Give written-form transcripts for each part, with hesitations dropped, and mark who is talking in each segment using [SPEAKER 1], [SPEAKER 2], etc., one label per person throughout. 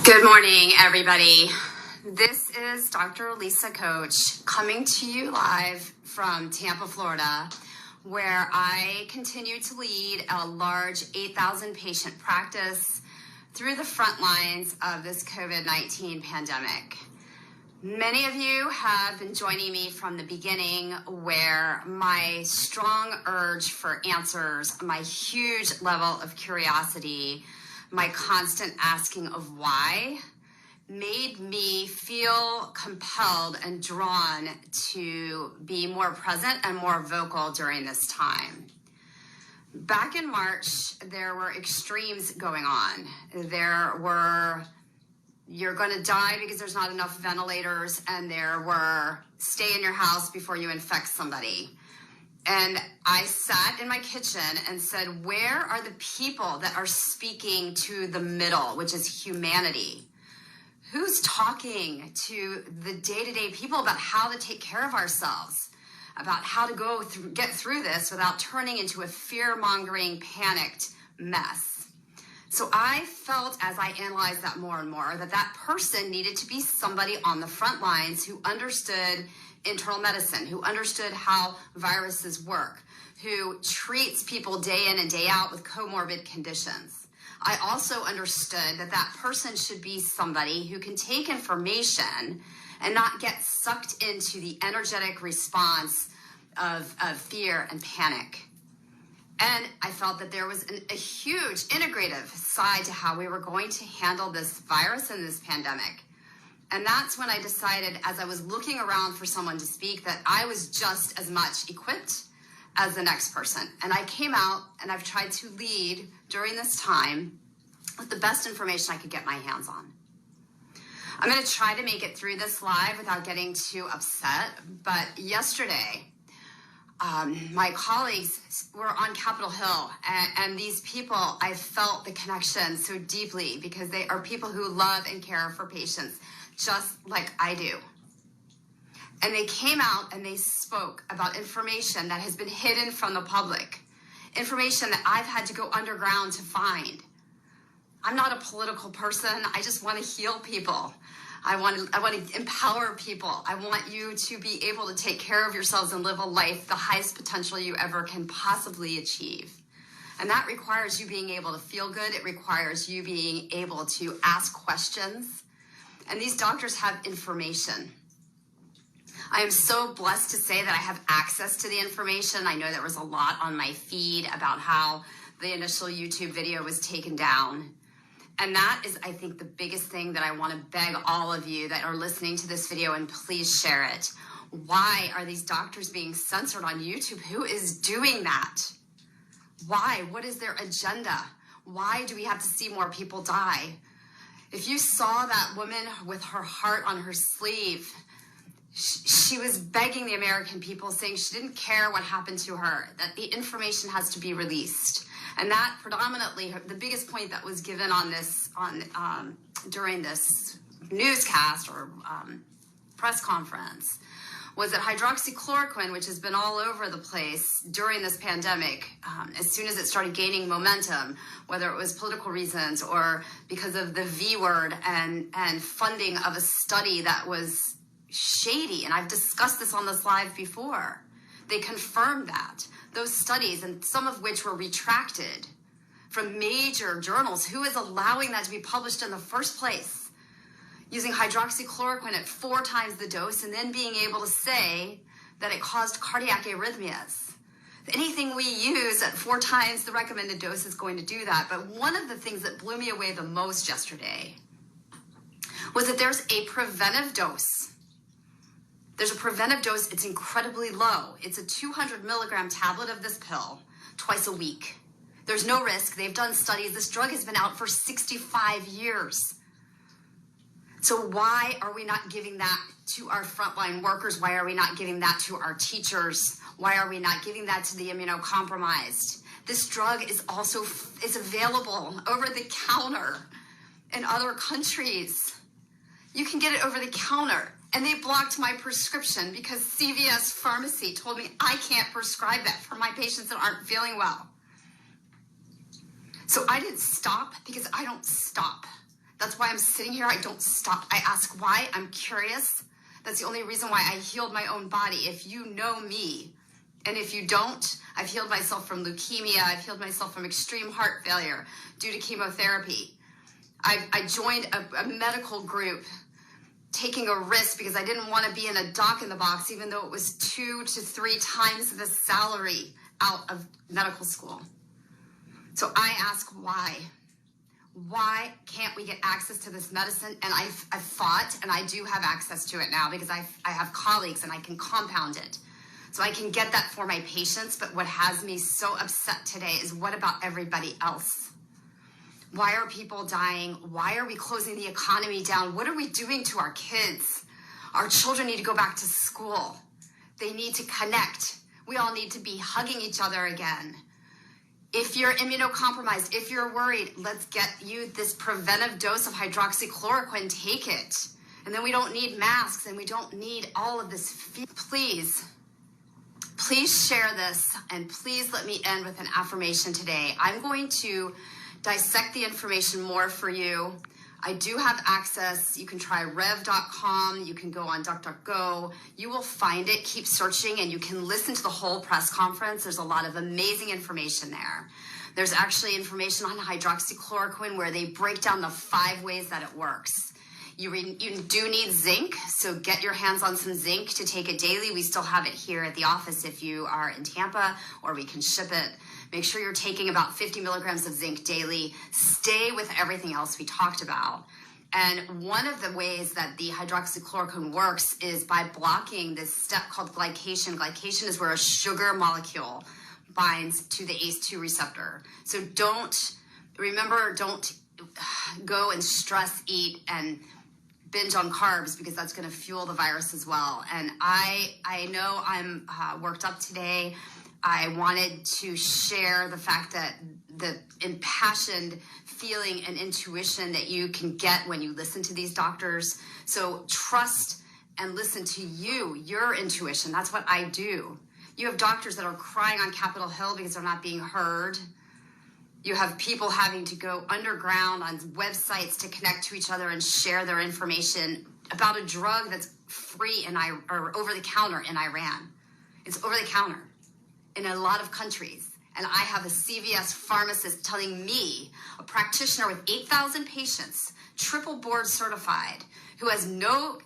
[SPEAKER 1] Good morning, everybody. This is Dr. Lisa Coach coming to you live from Tampa, Florida, where I continue to lead a large 8,000 patient practice through the front lines of this COVID-19 pandemic. Many of you have been joining me from the beginning, where my strong urge for answers, my huge level of curiosity, my constant asking of why made me feel compelled and drawn to be more present and more vocal during this time. Back in March, there were extremes going on. There were, you're going to die because there's not enough ventilators, and there were, stay in your house before you infect somebody. And I sat in my kitchen and said, where are the people that are speaking to the middle, which is humanity? Who's talking to the day-to-day people about how to take care of ourselves, about how to get through this without turning into a fear-mongering, panicked mess? So I felt, as I analyzed that more and more, that person needed to be somebody on the front lines who understood internal medicine, who understood how viruses work, who treats people day in and day out with comorbid conditions. I also understood that person should be somebody who can take information and not get sucked into the energetic response of fear and panic. And I felt that there was a huge integrative side to how we were going to handle this virus and this pandemic. And that's when I decided, as I was looking around for someone to speak, that I was just as much equipped as the next person. And I came out, and I've tried to lead during this time with the best information I could get my hands on. I'm going to try to make it through this live without getting too upset. But yesterday, my colleagues were on Capitol Hill, and these people, I felt the connection so deeply, because they are people who love and care for patients just like I do. And they came out and they spoke about information that has been hidden from the public, information that I've had to go underground to find. I'm not a political person. I just want to heal people. I want to empower people. I want you to be able to take care of yourselves and live a life the highest potential you ever can possibly achieve. And that requires you being able to feel good. It requires you being able to ask questions. And these doctors have information. I am so blessed to say that I have access to the information. I know there was a lot on my feed about how the initial YouTube video was taken down. And that is, I think, the biggest thing that I want to beg all of you that are listening to this video, and please share it. Why are these doctors being censored on YouTube? Who is doing that? Why? What is their agenda? Why do we have to see more people die? If you saw that woman with her heart on her sleeve, she was begging the American people, saying she didn't care what happened to her, that the information has to be released. And that predominantly, the biggest point that was given on this, during this newscast or press conference, was that hydroxychloroquine, which has been all over the place during this pandemic, as soon as it started gaining momentum, whether it was political reasons or because of the V word and funding of a study that was shady, and I've discussed this on this live before, they confirmed that. Those studies, and some of which were retracted from major journals, who is allowing that to be published in the first place? Using hydroxychloroquine at 4 times the dose, and then being able to say that it caused cardiac arrhythmias. Anything we use at 4 times the recommended dose is going to do that. But one of the things that blew me away the most yesterday was that there's a preventive dose. There's a preventive dose. It's incredibly low. It's a 200 milligram tablet of this pill twice a week. There's no risk. They've done studies. This drug has been out for 65 years. So why are we not giving that to our frontline workers? Why are we not giving that to our teachers? Why are we not giving that to the immunocompromised? This drug is also available over the counter in other countries. You can get it over the counter. And they blocked my prescription because CVS Pharmacy told me I can't prescribe that for my patients that aren't feeling well. So I didn't stop because I don't stop. That's why I'm sitting here. I don't stop. I ask why. I'm curious. That's the only reason why I healed my own body. If you know me, and if you don't, I've healed myself from leukemia. I've healed myself from extreme heart failure due to chemotherapy. I joined a medical group taking a risk because I didn't want to be in a doc in the box, even though it was 2 to 3 times the salary out of medical school. So I ask why. Why can't we get access to this medicine? And I've fought, and I do have access to it now because I have colleagues and I can compound it. So I can get that for my patients. But what has me so upset today is, what about everybody else? Why are people dying? Why are we closing the economy down? What are we doing to our kids? Our children need to go back to school. They need to connect. We all need to be hugging each other again. If you're immunocompromised, if you're worried, let's get you this preventive dose of hydroxychloroquine. Take it. And then we don't need masks and we don't need all of this. Please share this, and please let me end with an affirmation today. I'm going to dissect the information more for you. I do have access. You can try rev.com. You can go on DuckDuckGo. You will find it. Keep searching, and you can listen to the whole press conference. There's a lot of amazing information there. There's actually information on hydroxychloroquine where they break down the 5 ways that it works. You do need zinc, so get your hands on some zinc to take it daily. We still have it here at the office if you are in Tampa, or we can ship it. Make sure you're taking about 50 milligrams of zinc daily. Stay with everything else we talked about. And one of the ways that the hydroxychloroquine works is by blocking this step called glycation. Glycation is where a sugar molecule binds to the ACE2 receptor. So don't go and stress eat and binge on carbs, because that's going to fuel the virus as well. And I know I'm worked up today. I wanted to share the fact that the impassioned feeling and intuition that you can get when you listen to these doctors. So trust and listen to your intuition. That's what I do. You have doctors that are crying on Capitol Hill because they're not being heard. You have people having to go underground on websites to connect to each other and share their information about a drug that's free or over the counter in Iran. It's over the counter in a lot of countries. And I have a CVS pharmacist telling me, a practitioner with 8,000 patients, triple board certified, who has no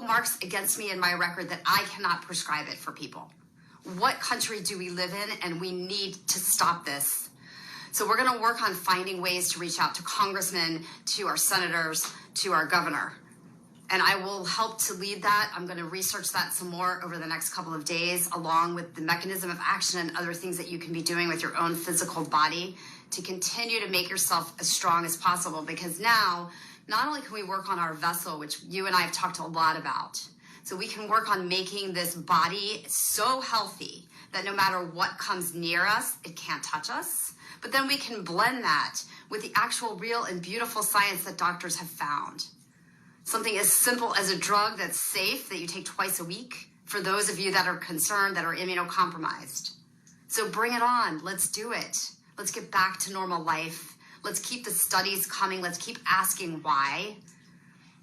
[SPEAKER 1] marks against me in my record, that I cannot prescribe it for people. What country do we live in? And we need to stop this. So we're going to work on finding ways to reach out to congressmen, to our senators, to our governor. And I will help to lead that. I'm going to research that some more over the next couple of days, along with the mechanism of action and other things that you can be doing with your own physical body to continue to make yourself as strong as possible. Because now, not only can we work on our vessel, which you and I have talked a lot about, so we can work on making this body so healthy that no matter what comes near us, it can't touch us. But then we can blend that with the actual real and beautiful science that doctors have found. Something as simple as a drug that's safe, that you take twice a week, for those of you that are concerned, that are immunocompromised. So bring it on. Let's do it. Let's get back to normal life. Let's keep the studies coming. Let's keep asking why.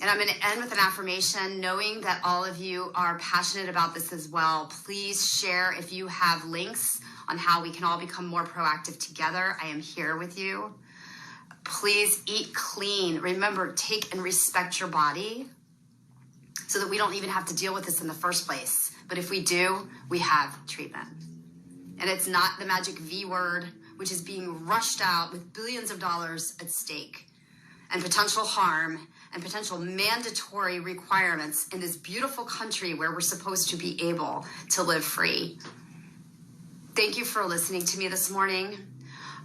[SPEAKER 1] And I'm going to end with an affirmation, knowing that all of you are passionate about this as well. Please share if you have links on how we can all become more proactive together. I am here with you. Please eat clean. Remember, take and respect your body so that we don't even have to deal with this in the first place. But if we do, we have treatment. And it's not the magic V word, which is being rushed out with billions of dollars at stake and potential harm and potential mandatory requirements in this beautiful country where we're supposed to be able to live free. Thank you for listening to me this morning.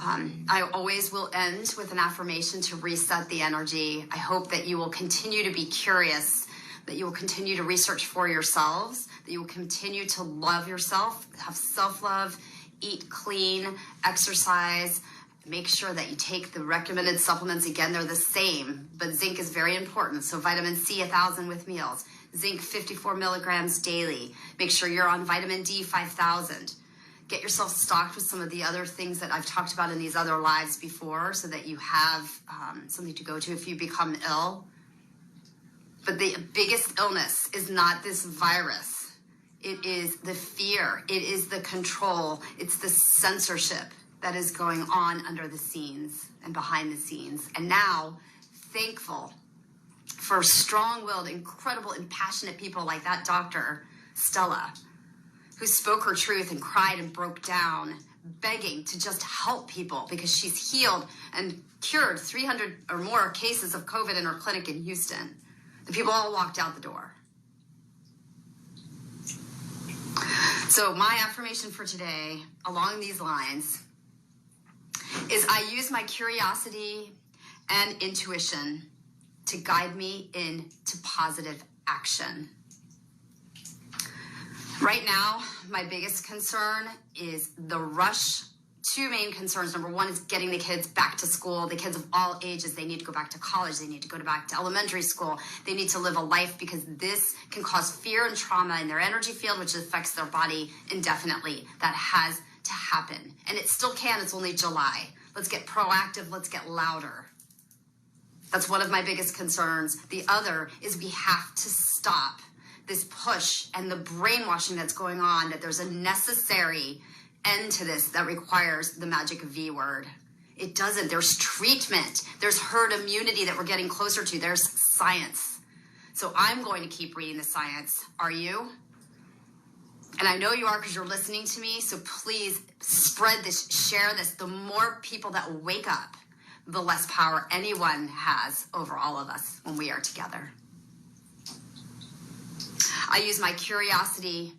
[SPEAKER 1] I always will end with an affirmation to reset the energy. I hope that you will continue to be curious, that you will continue to research for yourselves, that you will continue to love yourself, have self-love, eat clean, exercise, make sure that you take the recommended supplements. Again, they're the same, but zinc is very important. So vitamin C, 1,000 with meals, zinc 54 milligrams daily. Make sure you're on vitamin D, 5,000. Get yourself stocked with some of the other things that I've talked about in these other lives before so that you have something to go to if you become ill. But the biggest illness is not this virus. It is the fear. It is the control. It's the censorship that is going on under the scenes and behind the scenes. And now, thankful for strong-willed, incredible, and passionate people like that doctor, Stella, who spoke her truth and cried and broke down, begging to just help people because she's healed and cured 300 or more cases of COVID in her clinic in Houston. The people all walked out the door. So my affirmation for today, along these lines, is I use my curiosity and intuition to guide me into positive action. Right now, my biggest concern is the rush. Two main concerns. Number one is getting the kids back to school. The kids of all ages, they need to go back to college. They need to go back to elementary school. They need to live a life because this can cause fear and trauma in their energy field, which affects their body indefinitely. That has to happen. And it still can. It's only July. Let's get proactive. Let's get louder. That's one of my biggest concerns. The other is we have to stop this push and the brainwashing that's going on, that there's a necessary end to this that requires the magic V word. It doesn't. There's treatment. There's herd immunity that we're getting closer to. There's science. So I'm going to keep reading the science. Are you? And I know you are because you're listening to me. So please spread this, share this. The more people that wake up, the less power anyone has over all of us when we are together. I use my curiosity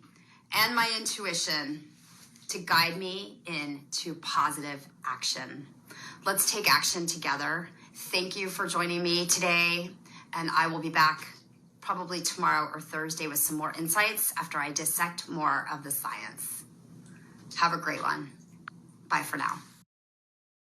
[SPEAKER 1] and my intuition to guide me into positive action. Let's take action together. Thank you for joining me today, and I will be back probably tomorrow or Thursday with some more insights after I dissect more of the science. Have a great one. Bye for now.